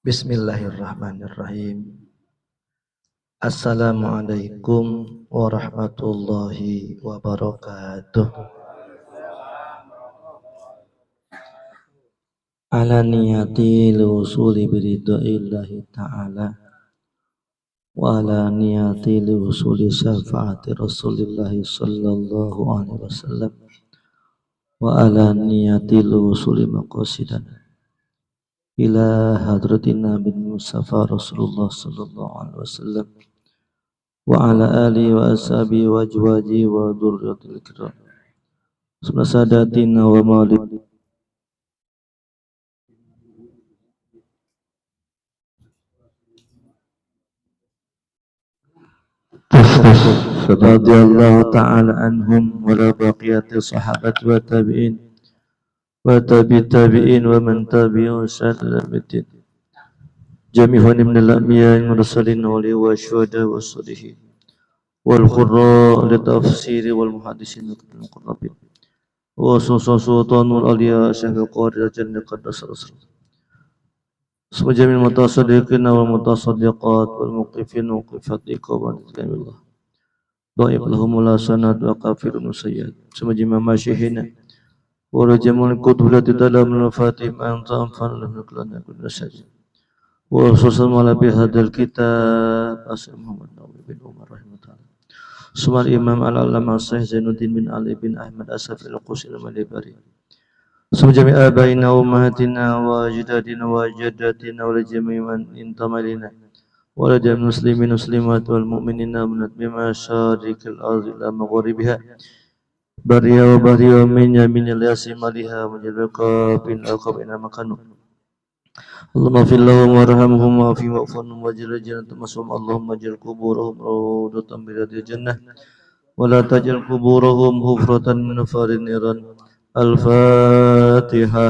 Bismillahirrahmanirrahim. Assalamualaikum warahmatullahi wabarakatuh. Ala niyati liwusuli biridaillahi ta'ala wa ala niyati liwusuli syafaati rasulillahi sallallahu alaihi wasallam wa ala niyati liwusuli maqasidana ila hadratina bin Mustafa Rasulullah sallallahu alaihi wasallam wa ala alihi wa ashabihi wa ajwaji wa dzurriyyatil kiram sadatina wa malik radhiyallahu ta'ala anhum wa la baqiyati sahabat wa tabi'in wa tabi'in wa man tabi'un salamatin jami'un min al-anbiya wal mursalin wa syuhada wa shalihin wal qurra li tafsiri wal muhaddisin wal qurrabin wa sultanul awliya syahul qadir jannah qaddas rasul semua mutasaddiqin wal mutasaddiqat wal muqifin wa muqifat iqaban billah dhaif lahumul hasanat wa kafirun sayyiat semua masyihina ورجمون القدولة dalam al-fatih ma'antam fa'alam nuklana kulla sajid wa khususan wala bihadal kitab asal Muhammad Nawawi bin Umar rahimahullah Sumar Imam al-Allamah Syekh Zainuddin bin Ali bin Ahmad As-Safi al-Qusi al-Malibari Sumjami abaina wa ummahatina wa ajdadina wa jaddatina wa jami' man intamalina wa la jami' muslimin muslimat wal mu'minina minat bima syarikil ardi ila maghribiha Bariya wa bariya min yaminil yasimaliha mujalaka bin aqabina makanu Allahumma fillahu warhamhum wa fi wa'fanhum wa jalla jannatan masum Allahumma jal kuburahum rawdatan min riyadil jannah wa la tajal kuburahum hufratan min farin niran Al-Fatiha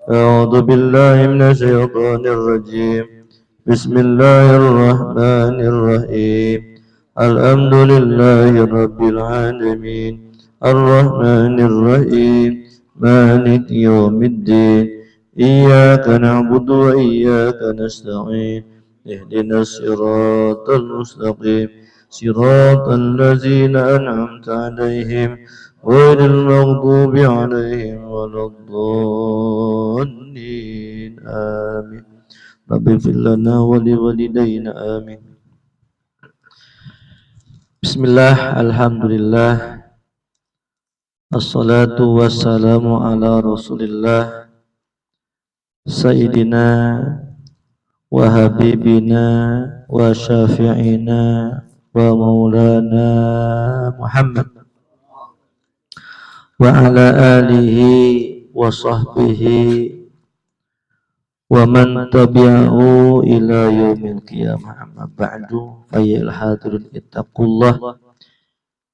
A'udzu billahi minasy syaithanir rajim Bismillahirrahmanirrahim Alhamdulillahi rabbil alamin الرحمن الرحيم مالك يوم الدين إياك نعبد وإياك نستعين اهدنا الصراط المستقيم صراط الذين أنعمت عليهم غير المغضوب عليهم ولا الضالين آمين رب اغفر لنا ولوالدينا آمين بسم الله الحمد لله Assalatu wassalamu ala rasulillah Sayyidina wa habibina wa syafi'ina wa maulana Muhammad wa ala alihi wa sahbihi wa man tabi'ahu ila yaumil qiyamah amma ba'du fayyal hadirun ittaqullah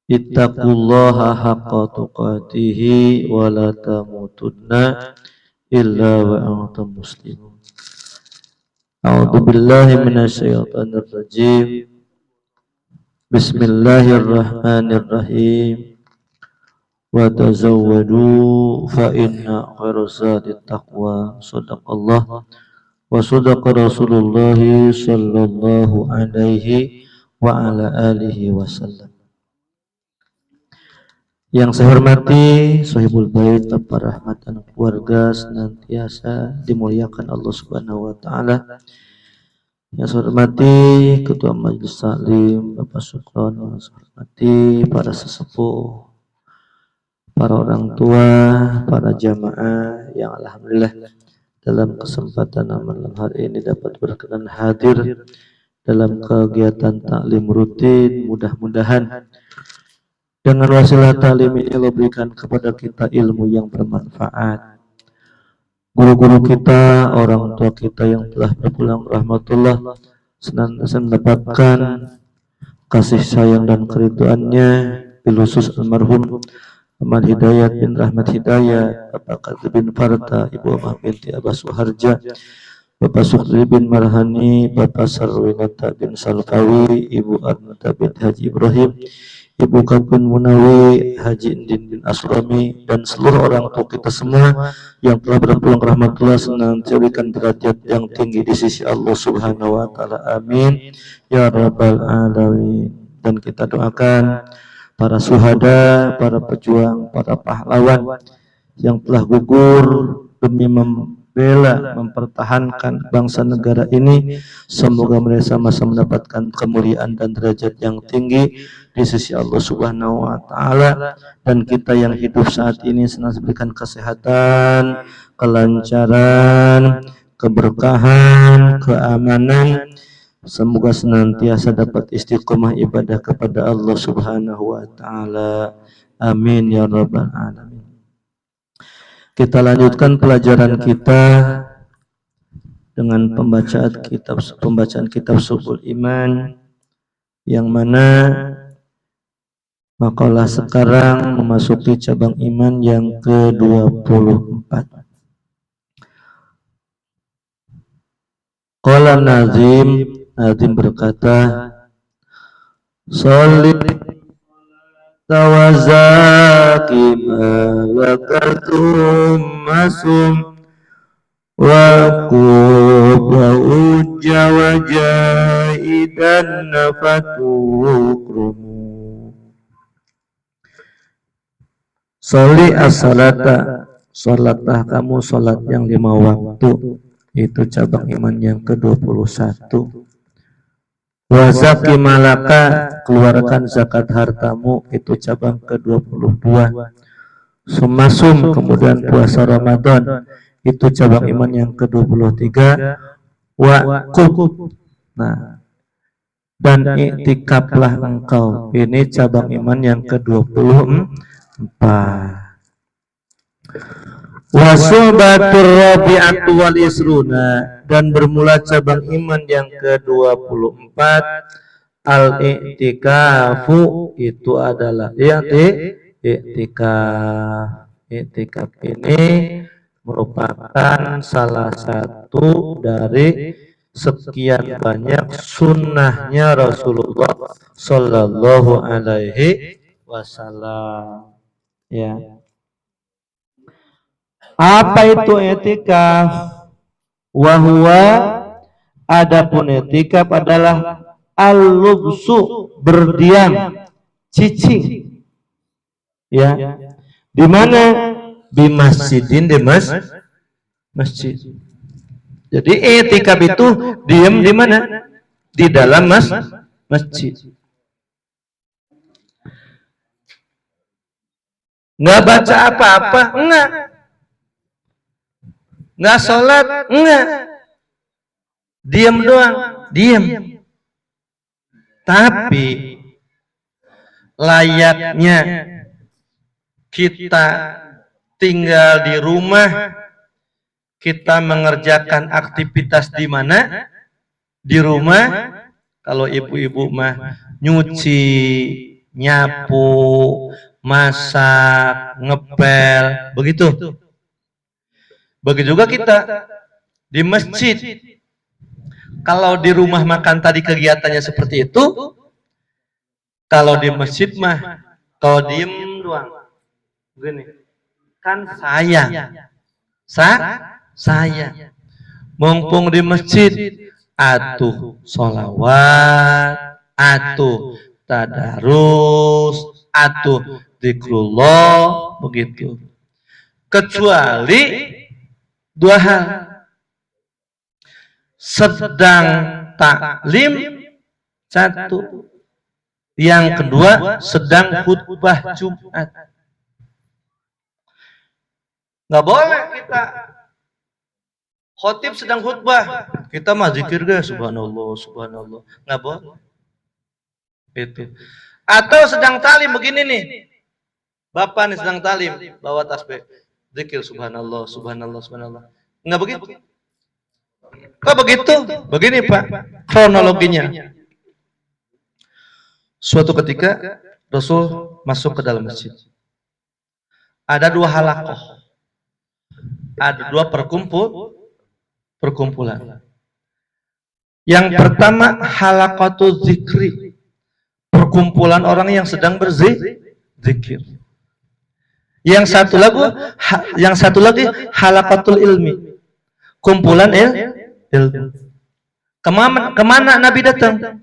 Ittaqullaha haqqa tuqatihi wa la tamutunna illa wa antum muslimun. A'udzu billahi minasy syaithanir rajim. Bismillahirrahmanirrahim. Wa tazawwadu fa inna khairaz zadit taqwa. Shadaqallah wa shadaqa Rasulullah sallallahu alaihi wa ala alihi wasallam. Yang saya hormati Sahibul Bait, para rahmat dan keluarga senantiasa dimuliakan Allah Subhanahu wa taala. Yang saya hormati Ketua Majelis Taklim Bapak Sukron, yang saya hormati para sesepuh, para orang tua, para jamaah yang alhamdulillah dalam kesempatan malam hari ini dapat berkenan hadir dalam kegiatan taklim rutin. Mudah-mudahan dengan wasilah ta'lim ini Allah berikan kepada kita ilmu yang bermanfaat. Guru-guru kita, orang tua kita yang telah berpulang rahmatullah senantiasa mendapatkan kasih sayang dan keridhaannya. Bil khusus almarhum Ahmad Hidayat bin Rahmat Hidayat, Bapak Qadir bin Farta, Ibu Amah binti Abbas Suharja, Bapak Sukri bin Marhani, Bapak Sarwinata bin Salfawi, Ibu Arnata bin Haji Ibrahim, Ibu Kapun Munawi, Haji Indin bin Asrami, dan seluruh orang tua kita semua yang telah berpulang rahmatullah senantiasa diberikan derajat yang tinggi di sisi Allah Subhanahu wa taala. Amin ya rabbal alamin. Dan kita doakan para syuhada, para pejuang, para pahlawan yang telah gugur demi membela, mempertahankan bangsa negara ini. Semoga mereka sama-sama mendapatkan kemuliaan dan derajat yang tinggi di sisi Allah Subhanahu wa taala, dan kita yang hidup saat ini senantiasa diberikan kesehatan, kelancaran, keberkahan, keamanan. Semoga senantiasa dapat istiqomah ibadah kepada Allah Subhanahu wa taala. Amin ya rabbal alamin. Kita lanjutkan pelajaran kita dengan pembacaan kitab Subul Iman, yang mana makalah sekarang memasuki cabang iman yang ke-24. Qala Nazim berkata, Sholli tawazaki malakatum masum wa qubau jawajaidan nafatukrumu. Sholli as-salata, sholatlah kamu sholat yang 5 waktu. Itu cabang iman yang ke-21. Wa zaki malaka, keluarkan zakat hartamu. Itu cabang ke-22. Sumasum, kemudian puasa Ramadan. Itu cabang iman yang ke-23. Wa qub, nah, dan iktikaflah engkau. Ini cabang iman yang ke-24. Wasubatur rabi'atu wal isruna, dan bermula cabang iman yang ke-24. Al-i'tikafu, itu adalah i'tikaf. I'tikaf ini merupakan salah satu dari sekian banyak sunnahnya Rasulullah Sallallahu Alaihi Wasallam. Ya. Apa itu i'tikaf? Wahwa, adapun i'tikaf adalah al-lubsu, berdiam, cicing. Ya. Di mana? Di masjidin, di masjid. Jadi i'tikaf itu diam di mana? Di dalam masjid. Nggak baca apa-apa? Enggak. Nggak sholat? Enggak. Diam doang? Diam. Tapi layaknya kita tinggal di rumah, kita mengerjakan aktivitas di mana? Di rumah. Kalau ibu-ibu mah nyuci, nyapu, masak, ngepel, begitu. Begitu juga kita di masjid. Kalau di rumah makan tadi kegiatannya seperti itu, kalau di masjid mah kalau diem doang, begini, kan sayang. Saya mumpung di masjid, atuh sholawat, atuh tadarus, atuh zikrullah, begitu. Kecuali dua hal, sedang taklim, satu, yang kedua sedang khutbah Jumat. Nggak boleh kita khotib sedang khutbah, kita mah zikir guys, subhanallah, subhanallah, nggak boleh. Itu. Atau sedang talim begini nih, bapak nih sedang talim, bawa tasbih, zikir subhanallah, subhanallah, subhanallah, nggak begitu. Kok begitu? Begini Pak, kronologinya. Suatu ketika Rasul masuk ke dalam masjid. Ada dua halakoh, ada dua perkumpulan. Yang pertama halaqatu zikri, perkumpulan orang yang sedang berzikir. Yang satu lagi halaqatul ilmi, kumpulan ilmu. Kemana Nabi datang?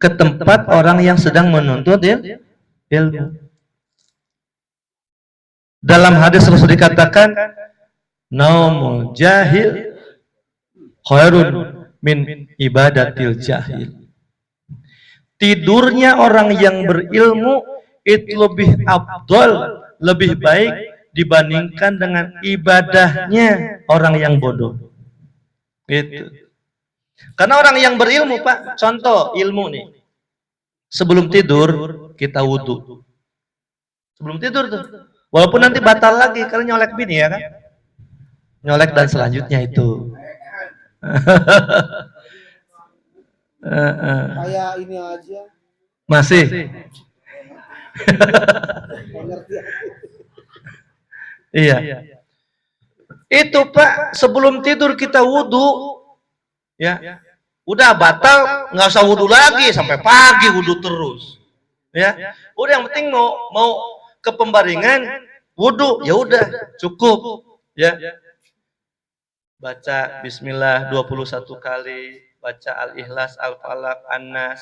Ke tempat orang yang sedang menuntut ilmu. Dalam hadis Rasul dikatakan, naumul jahil khairun min ibadatil jahil. Tidurnya orang yang berilmu itu lebih afdal, lebih baik dibandingkan dengan ibadahnya orang yang bodoh. Gitu. Karena orang yang berilmu, Pak, contoh ilmu nih. Sebelum tidur kita wudhu. Sebelum tidur tuh. Walaupun nanti batal lagi karena nyolek bini ya kan. Nyolek dan selanjutnya itu. Kayak ini aja. Masih. Iya. Itu Pak, sebelum tidur kita wudhu, ya, udah batal, nggak usah wudhu lagi sampai pagi wudhu terus, ya. Udah yang penting mau ke pembaringan wudhu, ya udah cukup, ya. Baca Bismillah 21 kali, baca Al-Ikhlas, Al-Falaq, An-Nas,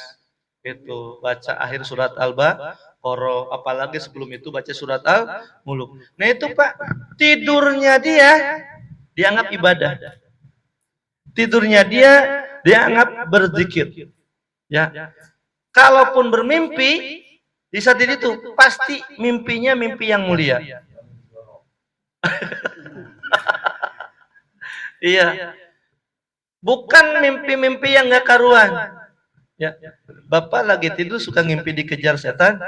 itu baca akhir surat Al-Baqarah, apalagi sebelum itu baca surat Al-Mulk. Nah itu Pak, tidurnya dia dianggap ibadah. Tidurnya dia dianggap berzikir. Ya. Kalaupun bermimpi di saat itu pasti mimpinya mimpi yang mulia. Iya. Bukan mimpi-mimpi yang gak karuan. Ya. Bapak lagi tidur suka ngimpi dikejar setan.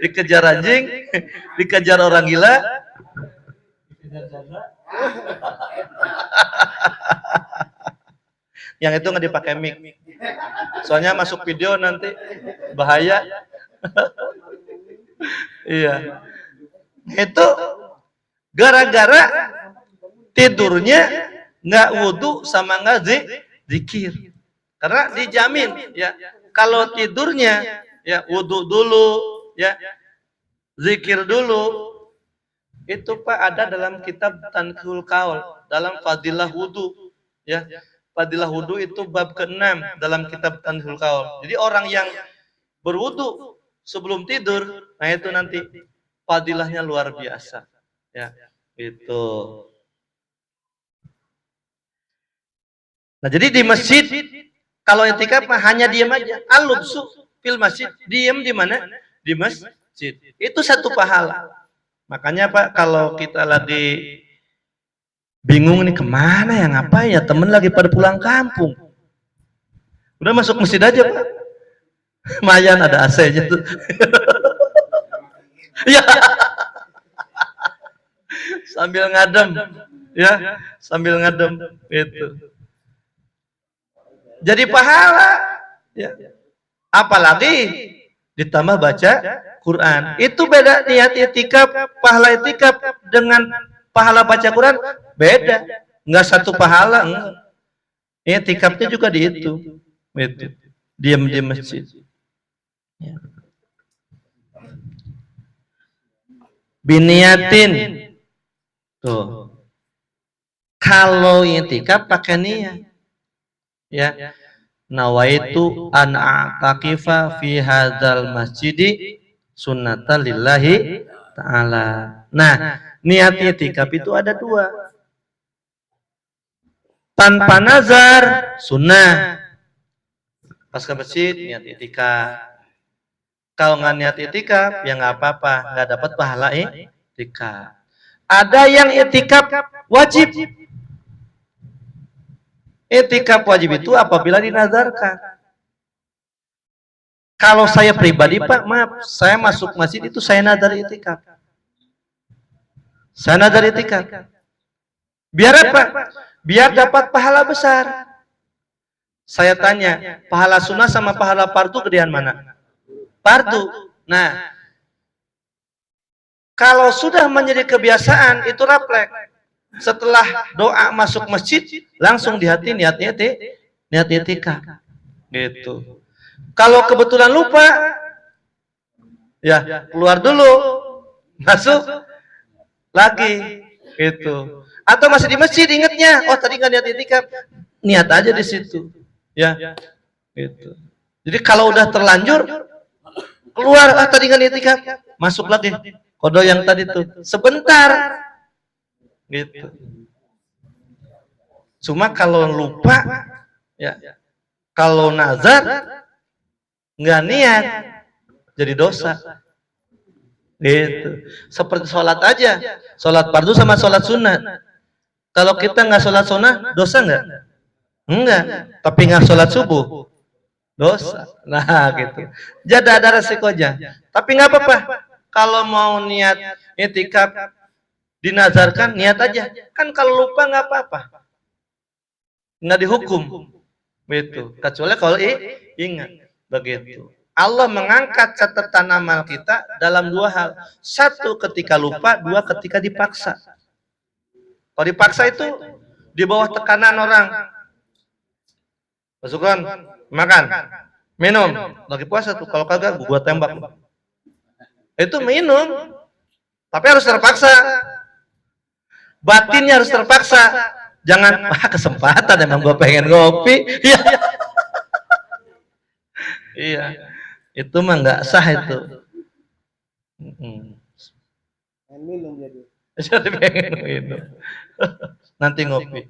Dikejar anjing, dikejar orang gila. Yang itu nggak dipakai mic. Soalnya masuk video nanti bahaya. Iya. Itu gara-gara tidurnya nggak wudhu sama nggak zikir. Karena dijamin ya kalau tidurnya ya wudhu dulu ya zikir dulu itu Pak ada dalam kitab Tanqihul Qaul dalam Fadilah Wudhu ya. Fadilah wudhu itu bab ke-6 dalam kitab Tanqihul Qaul. Jadi orang yang berwudhu sebelum tidur, nah itu nanti fadilahnya luar biasa. Ya, itu. Nah, jadi di masjid kalau i'tikaf hanya diam aja. Al-lubsu fil masjid, diam di mana? Di masjid. Itu satu pahala. Makanya Pak, kalau kita lagi bingung nih kemana ya, ngapain ya, temen lagi pada pulang kampung, udah masuk masjid aja Pak, lumayan ada AC-nya tuh. Ya, sambil ngadem, ya, sambil ngadem itu. Jadi pahala, ya. Apalagi ditambah baca Quran. Itu beda niat i'tikaf, pahala i'tikaf dengan pahala baca Quran beda. Enggak satu pahala, enggak. I'tikafnya juga di itu. Itu. Diam di masjid. Ya. Biniatin. Tuh. Kalau i'tikaf pakai niat. Ya. Nawaitu an a'taqifa fi hadzal masjidi sunnatan lillahi ta'ala. Nah, niat i'tikaf itu ada dua. Tanpa nazar, sunnah. Pas ke masjid, niat i'tikaf. Kalau nggak niat i'tikaf, ya nggak apa-apa, nggak dapat pahala i'tikaf. Ada yang i'tikaf wajib. I'tikaf wajib itu apabila dinazarkan. Kalau saya pribadi Pak, maaf, saya masuk masjid itu saya nazar i'tikaf. Saya nazar i'tikaf. Biar apa? Biar dapat pahala besar. Saya tanya, pahala sunnah sama pahala fardu gedean mana? Fardu. Nah, kalau sudah menjadi kebiasaan itu refleks. Setelah doa masuk masjid, langsung di hati niat i'tikaf. Gitu. Kalau kebetulan lupa, ya keluar dulu, masuk lagi, gitu. Atau masih di masjid ingatnya, oh tadi nggak niat itikaf, niat aja di situ, ya, gitu. Jadi kalau udah terlanjur, keluar, ah tadi nggak niat itikaf, masuk lagi, kodo yang tadi tuh, sebentar, gitu. Cuma kalau lupa, ya, kalau nazar nggak niat, jadi dosa. Gitu. Seperti sholat aja, sholat fardu sama sholat sunat. Kalau kita nggak sholat sunnah, dosa nggak? Enggak. Tapi nggak sholat subuh, dosa. Nah gitu. Jadi ada resikonya. Tapi nggak apa-apa. Kalau mau niat itikaf dinazarkan, niat aja. Kan kalau lupa nggak apa-apa, nggak dihukum. Begitu. Kecuali kalau ingat. Begitu. Allah mengangkat catatan amal kita dalam dua hal. Satu ketika lupa, dua ketika dipaksa. Kalau dipaksa itu di bawah tekanan orang. Masukkan, makan, minum. Lagi puasa tuh, kalau kagak gua tembak. Itu minum, tapi harus terpaksa. Batinnya harus terpaksa. Jangan, kesempatan emang gua pengen ngopi. Iya. Iya. Itu mah nggak sah itu. Minum jadi. Jadi pengen minum. Nanti ngopi.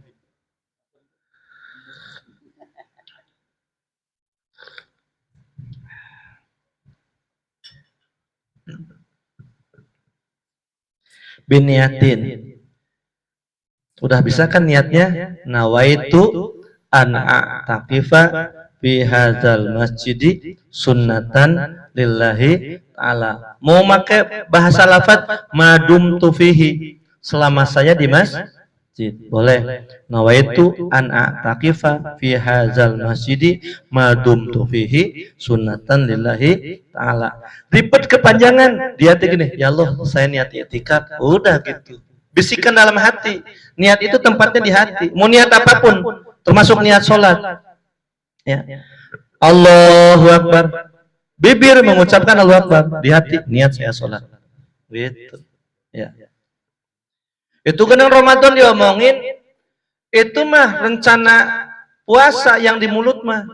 Biniatin. Udah bisa kan niatnya? Nawaitu an a'taqifa fi hadzal masjidi sunnatan lillahi ta'ala. Mau pakai bahasa lafaz madum tufihi, selama saya di masjid. Boleh. Nawaitu an a'taqifa fi hadzal masjidi madum tufihi sunnatan lillahi ta'ala. Ribet kepanjangan. Dia gini, ya Allah, saya niat i'tikaf. Udah gitu. Bisikan dalam hati. Niat itu tempatnya di hati. Mau niat apapun, termasuk niat sholat. Ya. Allahu Akbar. Bibir mengucapkan Allahu Akbar. Di hati, niat saya sholat. Gitu. Ya. Itu kan Ramadan diomongin. Itu mah rencana puasa yang di mulut mah.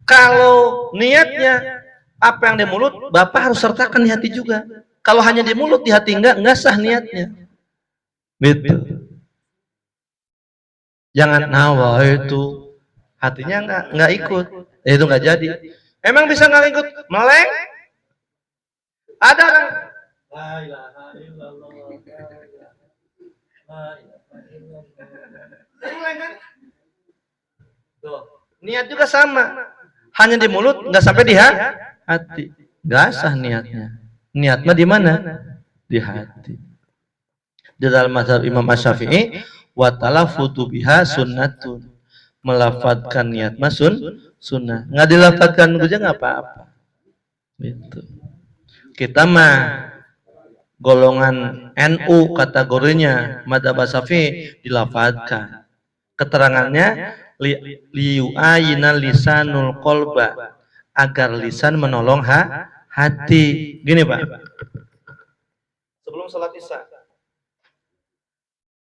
Kalau niatnya apa yang di mulut, Bapak harus sertakan di hati juga. Kalau hanya di mulut, di hati enggak sah niatnya. Gitu. Jangan nawa itu hatinya enggak ikut, itu enggak jadi. Emang bisa enggak ikut? Meleng? Ada orang. La ilaha illallah. La ilaha illallah. Tuh, niat juga sama. Hanya di mulut, enggak sampai di hati. Enggak sah niatnya. Niat mah di mana? Di hati. Di dalam mazhab Imam Asy-Syafi'i, wa talaffutu biha sunnatun. Melafadzkan niat mah sunnah. Enggak dilafadzkan aja enggak apa-apa. Gitu. Kita mah golongan NU kategorinya madzhab Syafi'i dilafadzkan. Keterangannya liyu'ayina lisanul qalba, agar lisan menolong hati. Gini Pak, sebelum salat isya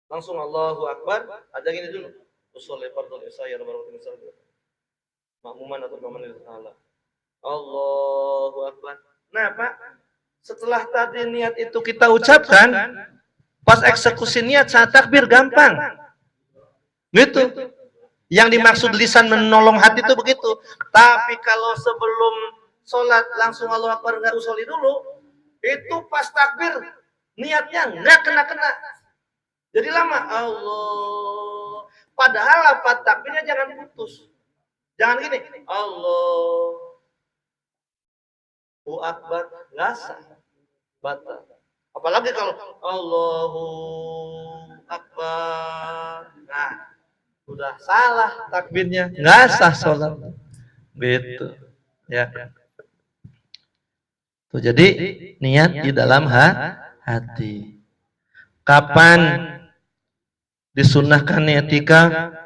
langsung Allahu Akbar, ada gini dulu, usolli fardhu isya ya rabbil alamin, makmuman atau imaman Allah. Allahu Akbar. Nah Pak, setelah tadi niat itu kita ucapkan, pas eksekusi niat saat takbir gampang. Gitu. Yang dimaksud lisan menolong hati itu begitu. Tapi kalau sebelum sholat langsung Allahu Akbar nggak usolli dulu, itu pas takbir niatnya nggak kena-kena. Jadi lama Allah. Padahal lafaz takbirnya jangan putus. Jangan gini, Allahu Akbar, nggak sah, batal. Apalagi kalau Allahu Akbar, nah udah salah takbirnya, nggak sah sholat. Gitu, ya. Tuh, jadi niat di dalam hati. Kapan disunnahkan i'tikaf?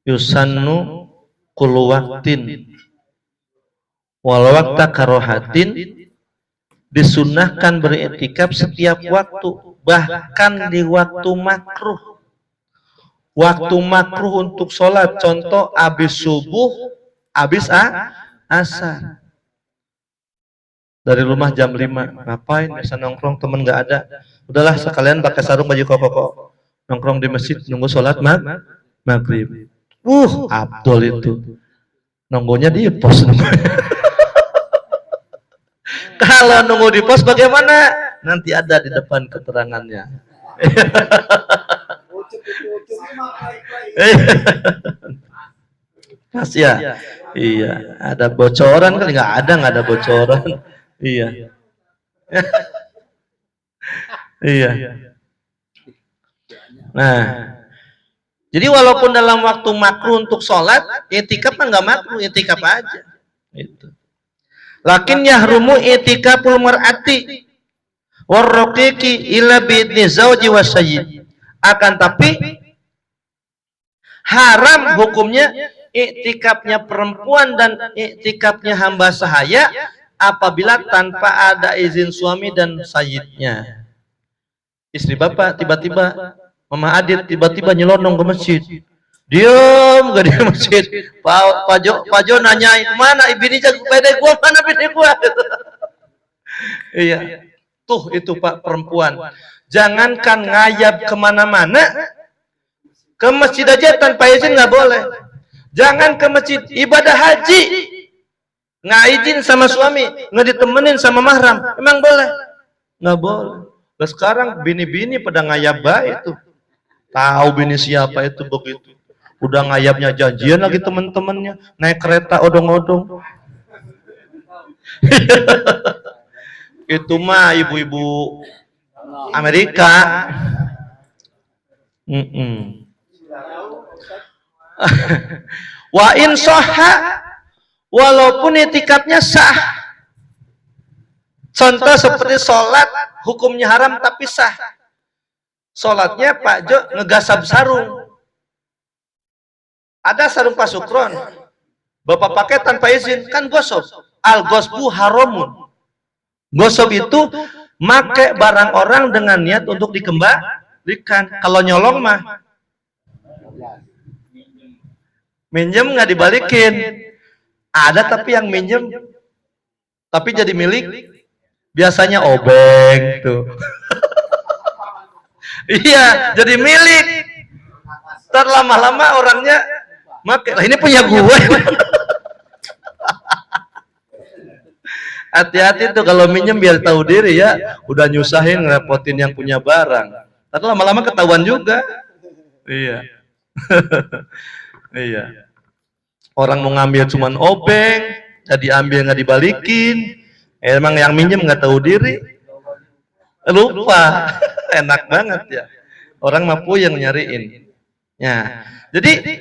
Yusannu kullu waqtin, wal waqta karohatin, disunnahkan beriktikaf setiap waktu, bahkan di waktu makruh. Waktu makruh untuk sholat, contoh habis subuh, habis asar. Dari rumah jam 5, ngapain? Biasa nongkrong, temen nggak ada. Udahlah sekalian pakai sarung baju koko, nongkrong di masjid nunggu sholat maghrib. Abdul itu. Nunggunya di pos. Kalau nunggu di pos bagaimana? Nanti ada di depan keterangannya. Pas ya? Iya. Ada bocoran kali? Nggak ada bocoran. Iya. Iya. Nah, jadi walaupun dalam waktu makruh untuk sholat, i'tikaf mah nggak makruh, i'tikaf aja. Itu. Lakin yahrumu i'tikaful mar'ati warraqiqi ila bi'idni zawji wasayyid. Akan tapi haram hukumnya i'tikafnya perempuan dan i'tikafnya hamba sahaya apabila tanpa ada izin suami dan sayyidnya. Istri bapak tiba-tiba, Mama Adit tiba-tiba nyelonong ke masjid. Diam gak di masjid. Pak Jo nanyain kemana bini bini gua, mana bini gua? Iya. Tuh itu Pak perempuan. Jangankan ngayab kemana-mana, ke masjid aja tanpa izin nggak boleh. Jangan ke masjid ibadah haji, nggak izin sama suami, nggak ditemenin sama mahram, emang boleh? Nggak boleh. Nah, sekarang bini-bini pada ngayab itu. Tahu bini siapa itu begitu. Udah ngayabnya janjian lagi teman-temannya, naik kereta odong-odong. Itu mah ibu-ibu Amerika. Wa in sahha, walaupun i'tikafnya sah. Contoh seperti sholat, hukumnya haram tapi sah. Sholatnya Pak Jo ngegasap sarung. Ada sarung pasukron, Bapak pakai tanpa izin, kan gosok. Al-gosbu haramun. Gosok itu make barang orang dengan niat untuk dikembalikan. Kalau nyolong mah minjem nggak dibalikin. Ada tapi yang minjem tapi jadi milik, biasanya obeng tuh. Iya, jadi milik. Ntar lama-lama orangnya make, lah ini punya gue. Hati-hati tuh kalau minjem biar tahu diri ya. Udah nyusahin ngerepotin yang punya barang. Ntar lama-lama ketahuan juga. Iya. Iya. Orang mau ngambil cuman obeng, jadi ambil nggak dibalikin. Emang yang minjem nggak tahu diri. Lupa. Enak banget ya. Orang mampu yang nyariin. Ya. Jadi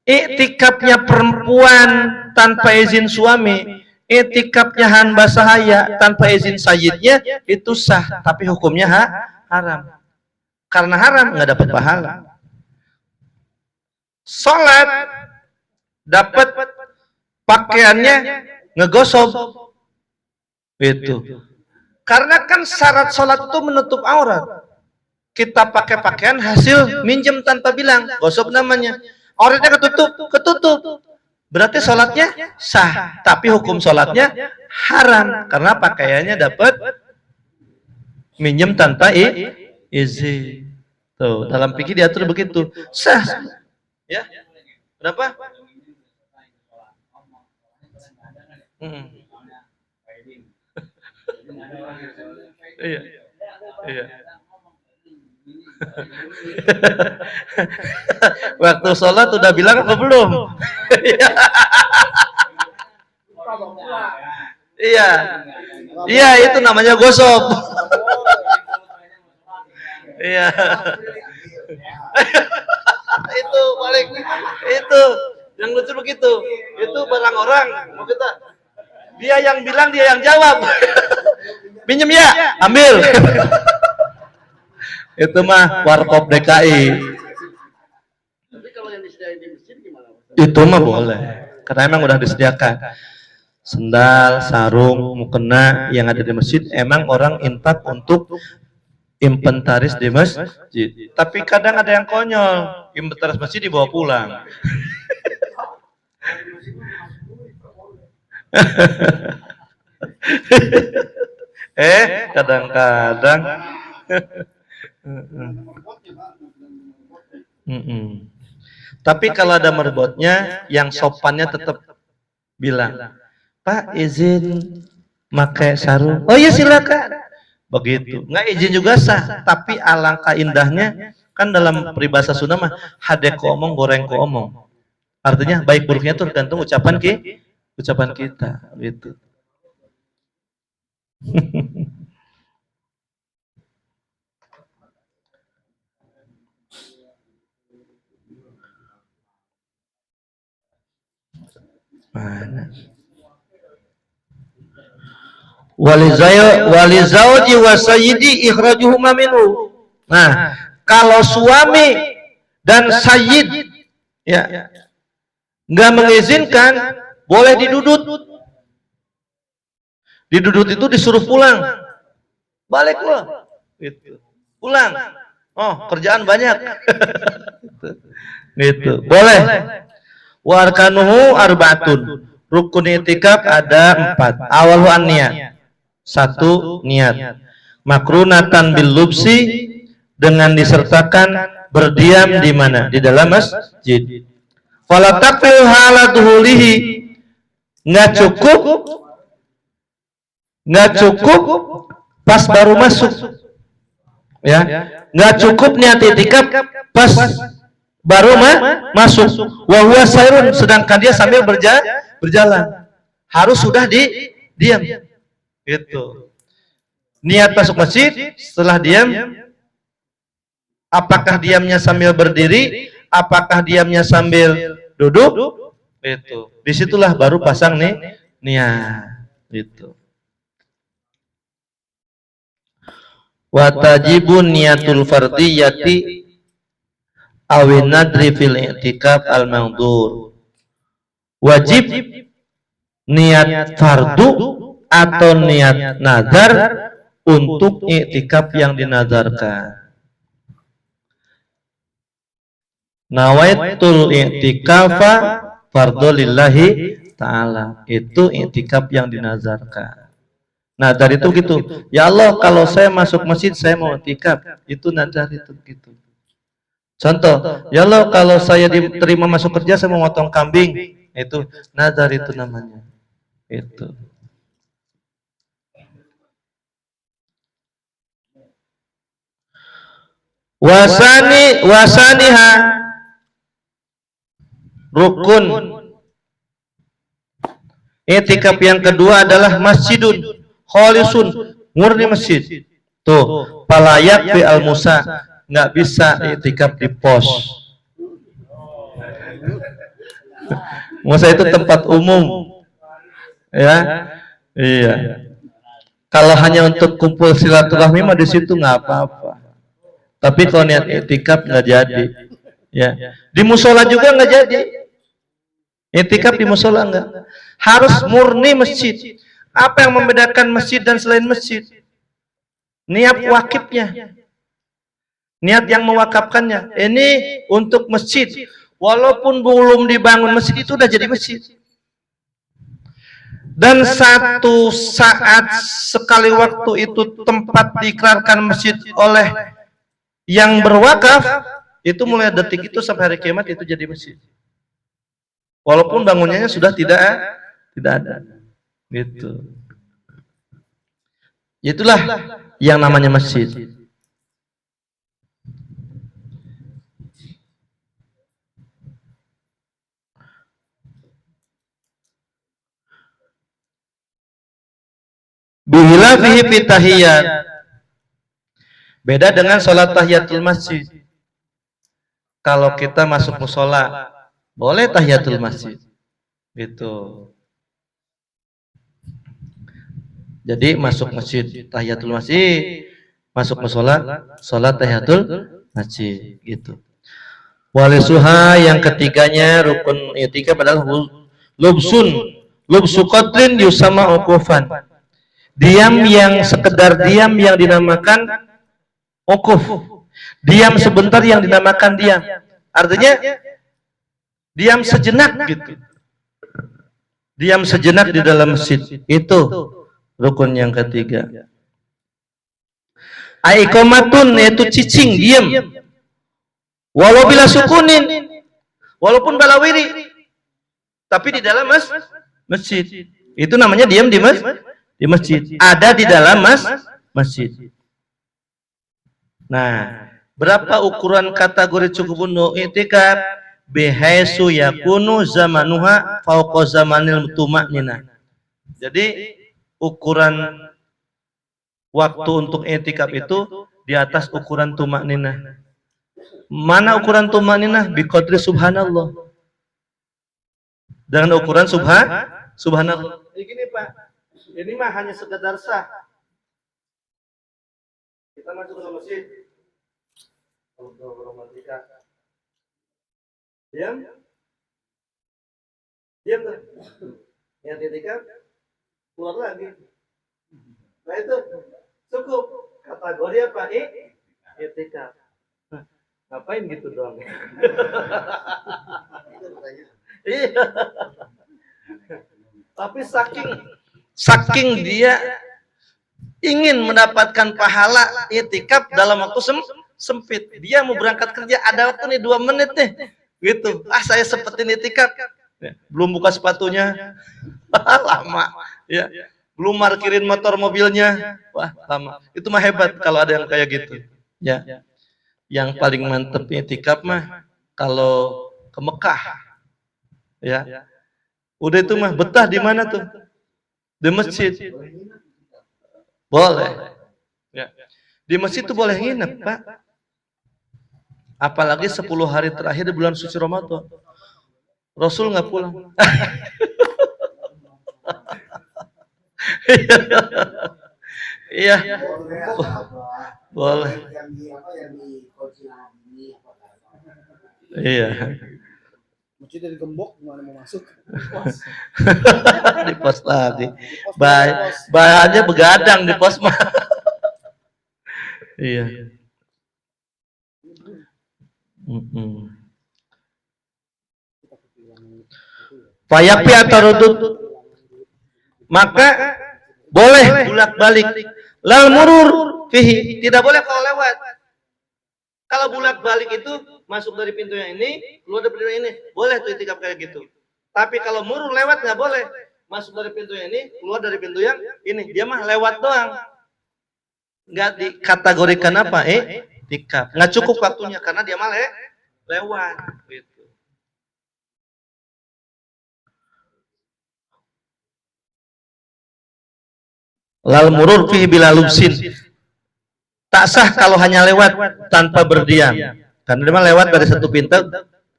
i'tikafnya perempuan tanpa izin suami, i'tikafnya hamba sahaya tanpa izin sayyidnya itu sah, tapi hukumnya haram. Karena haram nggak dapat pahala. Salat dapat pakaiannya ngegosok itu. Karena kan syarat salat itu menutup aurat. Kita pakai pakaian hasil minjem tanpa bilang, gosok namanya. Auratnya ketutup. Berarti sholatnya sah, tapi hukum sholatnya haram karena pakaiannya dapat minjem tanpa izin. Tuh, dalam fikih diatur begitu. Sah. Ya. Kenapa? Iya. Iya. Waktu sholat udah bilang apa belum? Iya. Iya, itu namanya gosok. Iya. Itu paling itu yang lucu begitu. Itu barang orang mau kita. Dia yang bilang, dia yang jawab. Pinjem ya, ambil. Itu mah warkop DKI. Tapi kalau yang disediain di masjid gimana? Itu mah boleh, karena emang udah disediakan. sendal, sarung, mukena yang ada di masjid, emang orang infak untuk inventaris di masjid. Tapi kadang ada yang konyol, inventaris masjid dibawa pulang. Kadang-kadang. Tapi kalau ada merbotnya, yang sopannya tetap bilang, Pak izin pakai sarung. Oh iya silakan. Begitu. Nggak izin juga sah. Tapi alangkah indahnya, kan dalam peribahasa Sunda mah, hade ku omong, goreng ku omong. Artinya baik buruknya itu tergantung ucapan kita. Gitu. Mana? Walizauji wa sayyidi ikhrajuhuma minhu. Nah, kalau suami dan sayyid ya nggak mengizinkan, boleh didudut. Didudut itu disuruh pulang. Balik loh. Gitu. Pulang. Oh, kerjaan banyak. Gitu. Boleh. Warkanuhu arbaatun. Rukun i'tikaf ada 4. Awalu an-niyat. 1 niat. Makrunatan bil lubsi, dengan disertakan berdiam di mana? Di dalam masjid. Fala taqil halatuhulihi, nggak cukup pas baru masuk, ya, nggak cukup niat i'tikaf pas baru masuk. Wa huwa sairun, sedangkan dia sambil berjalan, harus sudah diam. Gitu. Niat masuk masjid, setelah diam, apakah diamnya sambil berdiri, apakah diamnya sambil duduk? Itu. Disitulah baru pasang nih niat. Itu. Watajibun niatul fardiyati awin nadri fil i'tikaf al-mangdur. Wajib niat fardu atau niat nazar untuk i'tikaf yang dinazarkan. Nawaitul i'tikafa fardhu lillahi ta'ala. Itu i'tikaf yang dinazarkan. Nazar itu gitu. Ya Allah, kalau saya masuk masjid saya mau i'tikaf. Itu nazar itu gitu. Contoh, ya Allah, kalau saya diterima masuk kerja saya mau motong kambing. Itu nazar itu namanya. Itu. Wasaniha rukun i'tikaf yang kedua adalah masjidun khalisun, murni masjid. Tuh, palayak fi al-musa, nggak bisa i'tikaf di pos. Musa itu tempat umum. Ya. Iya. Kalau hanya untuk kumpul silaturahmi mah di situ nggak apa-apa. Tapi kalau niat i'tikaf nggak jadi, ya. Di musola juga nggak jadi. I'tikaf di musola nggak. Harus murni masjid. Apa yang membedakan masjid dan selain masjid? Niat wakifnya. Niat yang mewakafkannya. Ini untuk masjid. Walaupun belum dibangun masjid, itu udah jadi masjid. Dan satu saat sekali waktu itu tempat diikrarkan masjid oleh yang berwakaf, itu mulai detik itu sampai hari kiamat itu jadi masjid. Walaupun bangunannya sudah tidak ada. Gitu. Itulah yang namanya masjid. Bihilafihi fitahiyat. Beda dengan sholat tahiyatul masjid. Kalau kita masuk musola, boleh tahiyatul masjid. Gitu. Jadi masuk masjid tahiyatul masjid, masuk musola sholat tahiyatul masjid. Gitu. Walisuha yang ketiganya rukun i'tikaf adalah lubsun. Lubsu qatrin yusama uqufan. Diam yang sekedar diam yang dinamakan uquf. Diam sebentar yang dinamakan diam. Artinya diam sejenak gitu. Diam sejenak di dalam masjid. Itu rukun yang ketiga. Aikomatun yaitu cicing, diam. Walau bila sukunin, walaupun balawiri, tapi di dalam masjid. Itu namanya diam di masjid. Ada di dalam masjid. Nah, berapa ukuran kategori cukup untuk i'tikaf? Bihaisu yakunu zamanuha fauqa zamanil tuma'ninah. Jadi ukuran waktu untuk i'tikaf itu di atas ukuran tuma'ninah. Mana ukuran tuma'ninah? Biqadri subhanallah. Dengan ukuran subhanallah. Jadi gini Pak, ini mah hanya sekedar sah. Kita masuk ke masjid. Diam. Diam tuh. Yang i'tikaf keluar lagi. Nah itu cukup. Kategori apa? I'tikaf. Nah, ngapain gitu doang? Iya. Tapi saking dia ingin mendapatkan pahala i'tikaf dalam waktu sempit. Dia mau berangkat kerja, ada waktu nih 2 menit nih. Gitu. Saya sempetin i'tikaf. Belum buka sepatunya. Lama. Ya. Belum parkirin motor mobilnya. Wah, lama. Itu mah hebat kalau ada yang kayak gitu. Ya. Yang paling mantep i'tikaf mah kalau ke Mekah. Ya. Udah itu mah betah di mana tuh? Di masjid. Boleh. Ya. Di masjid tuh boleh nginep, Pak. Apalagi 10 hari terakhir di bulan suci Ramadan. Rasul nggak pulang. Iya. Boleh. Iya. Masjid dari gembok gimana mau masuk? Di pos lagi. Bahannya begadang di pos mah. Iya. Fayapi atau rudud, maka boleh bolak-balik. Lal murur fihi, tidak boleh kalau lewat. Kalau bolak-balik itu masuk dari pintu yang ini, keluar dari pintu yang ini, boleh tuh i'tikaf kayak gitu. Tapi kalau murur lewat nggak boleh. Masuk dari pintu yang ini, keluar dari pintu yang ini. Dia mah lewat doang. Nggak dikategorikan apa? I'tikaf. Nggak cukup waktunya karena dia mah lewat. Gitu. Lal murur fihi bila lubsin. Tak sah kalau hanya lewat tanpa berdiam. Karena dia lewat dari satu pintu,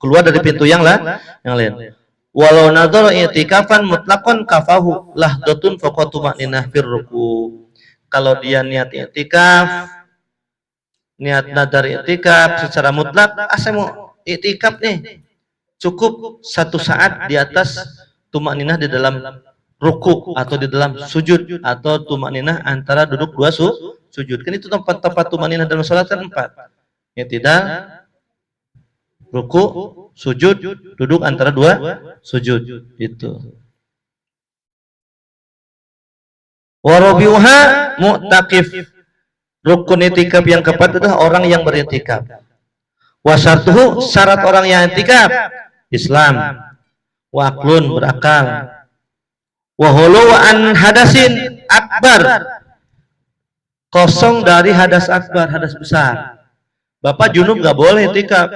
keluar dari pintu yang lain. Walau nadhara i'tikafan mutlaqan kafahu lahdatun faqatu ma'ninah fir ruku. Kalau dia niat i'tikaf, niat nadar i'tikaf secara mutlak, saya mau i'tikaf nih. Cukup 1 saat di atas tumakninah di dalam ruku atau di dalam sujud atau tumakninah antara duduk 2 sujud. Kan itu tempat-tempat tumakninah dalam salat kan 4. Ya tidak, ruku, sujud, duduk antara 2 sujud. Itu. Warabiuha mu'takif. Rukun i'tikaf yang keempat adalah orang yang beri'tikaf. Wasyartuhu, syarat orang yang i'tikaf Islam. Waqlun, berakal. Wahulu an hadasin akbar, kosong dari hadas akbar, hadas besar. Bapak junub nggak boleh i'tikaf.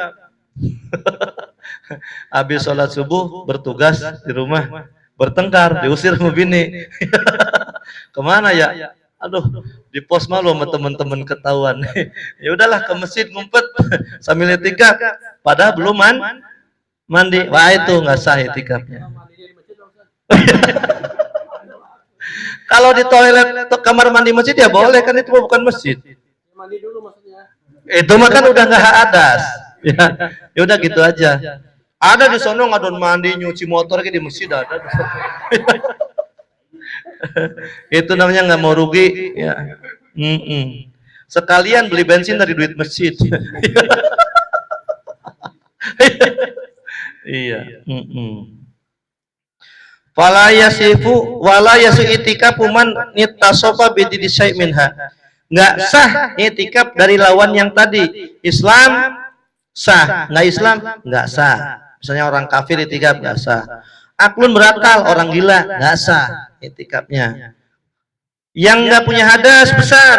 Habis sholat subuh bertugas di rumah, bertengkar, diusir sama bini. Kemana ya? Aduh, di pos malu sama teman-teman ketahuan. Ya udahlah ke masjid ngumpet sambil i'tikaf. Padahal belum mandi. Wah itu nggak sah i'tikafnya. Kalau di toilet kamar mandi masjid ya boleh, kan itu bukan masjid. Mandi dulu maksudnya. Itu mah kan udah nggak hadas. Ya udah gitu aja. Ada di sono ngadon mandi nyuci motor di masjid ada. Itu namanya nggak mau rugi ya. Sekalian beli bensin dari duit masjid. Iya. Fala yasifu wala yasu itikaf man nitasofa bididi syai' minha. Enggak sah itikaf dari lawan yang tadi. Islam sah, enggak Islam enggak sah. Misalnya orang kafir itikaf enggak sah. Aklun berakal, orang gila enggak sah itikafnya. Yang enggak punya hadas besar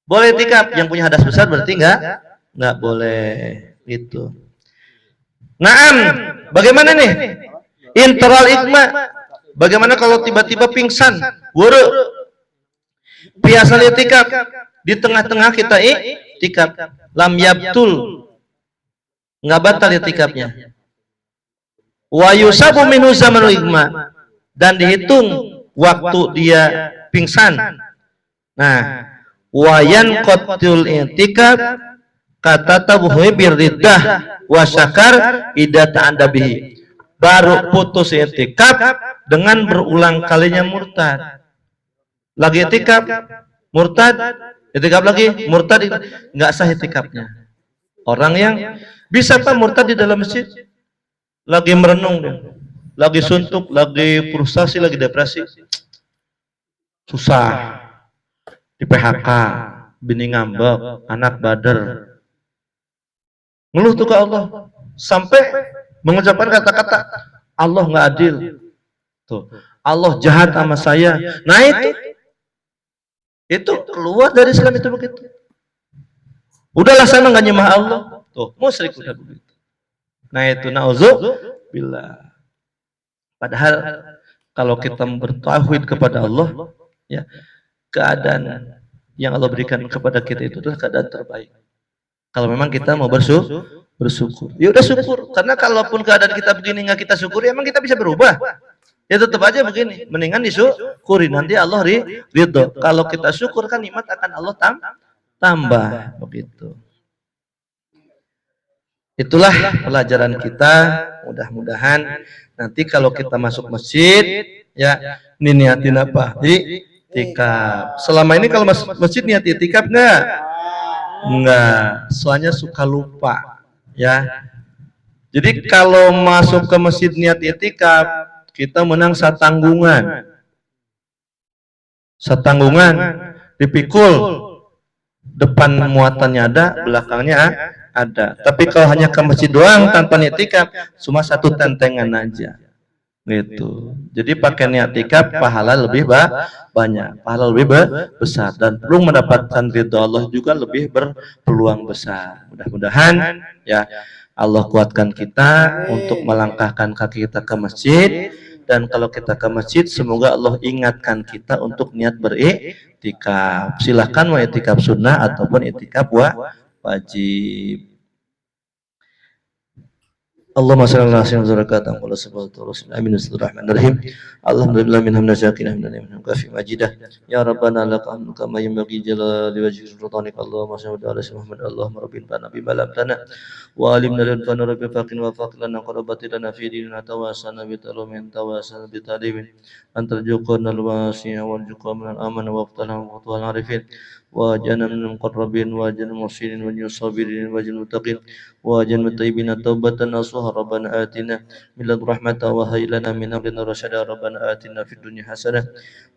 boleh itikaf, yang punya hadas besar berarti enggak boleh gitu. Naam, bagaimana nih? Interal ikma. Bagaimana kalau tiba-tiba pingsan? Wuru. Biasa itikaf di tengah-tengah kita itikaf. Lam yabtul. Enggak batal itikafnya. Wa yusabu minhu zamanul ikma. Dan dihitung waktu dia pingsan. Nah, wa yanqatul itikaf kata tabuhi birriddah wa syakar idza ta'anda bihi. Baru putus itikaf dengan berulang kalinya murtad. Lagi itikaf murtad, itikaf lagi murtad, enggak sah itikafnya. Orang yang bisa Pak murtad di dalam masjid, lagi merenung dia, lagi suntuk, lagi frustasi, lagi depresi, susah, di PHK, bini ngambek, anak bader, ngeluh tuh ke Allah, sampai mengucapkan kata-kata Allah nggak adil, tuh Allah jahat sama saya. Nah itu keluar dari Islam itu begitu. Udahlah saya nggak nyembah Allah, tuh musyrik udah begitu. Nah itu nauzubillah. Padahal kalau kita bertauhid kepada Allah, ya keadaan yang Allah berikan kepada kita itu adalah keadaan terbaik. Kalau memang kita mau bersyukur, ya udah syukur. Karena kalaupun keadaan kita begini nggak kita syukuri, emang kita bisa berubah? Ya tetap aja begini. Mendingan disyukuri, nanti Allah ridho. Kalau kita syukur kan nikmat akan Allah tambah begitu. Itulah pelajaran kita. Mudah-mudahan nanti kalau kita masuk masjid, ya niatin apa? Itikaf. Selama ini kalau masuk masjid niat itikaf nggak? Enggak, soalnya suka lupa ya. Jadi kalau masuk ke masjid niat itikaf, kita menang satanggungan. Satanggungan dipikul, depan muatannya ada, belakangnya ada. Tapi kalau hanya ke masjid doang tanpa niat itikaf, cuma satu tentengan aja. Gitu. Jadi pakai niat itikaf pahala lebih banyak, pahala lebih besar, dan belum mendapatkan ridho Allah juga lebih berpeluang besar. Mudah-mudahan ya Allah kuatkan kita untuk melangkahkan kaki kita ke masjid, dan kalau kita ke masjid semoga Allah ingatkan kita untuk niat beriktikaf. Silahkan mau iktikaf sunnah ataupun iktikaf wajib. Allahumma shalli ala sayyidina Muhammadin wa ala alihi amin. Bismillahirrahmanirrahim. Alhamdulillah min hamdan syakirin hamdan min kafi majidah. Ya rabbana lakal hamdu kama yanbaghi jalali wajhika sultanika. Allahumma shalli ala sayyidina Muhammad. Allahumma rabbina nabi balamtana wa alimna lana rabbi faqin wa faqlana qarabatina fi dinina tawasana bi talumin tawasana bi talimin antarjuqana al-wasi'a wal juqamana al-amana wa aftalahu wa tuwal arifin wa jana min muqarrabin wa jana muhsinin wa sabirin wa jana muttaqin wa jana tayyibin taubatan nasuha rabbana atina min ladun rahmatan wa hayyi lana min amrina rasyada rabbana atina fid dunya hasanah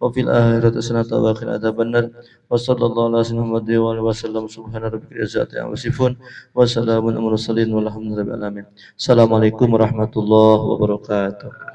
wa fil akhirati hasanah wa qina adzabannar wa sallallahu ala sayyidina Muhammadin wa alihi wasallam subhana rabbika izzati amma yasifun wa salamun alal mursalin walhamdulillahi rabbil alamin. Assalamualaikum warahmatullahi wabarakatuh.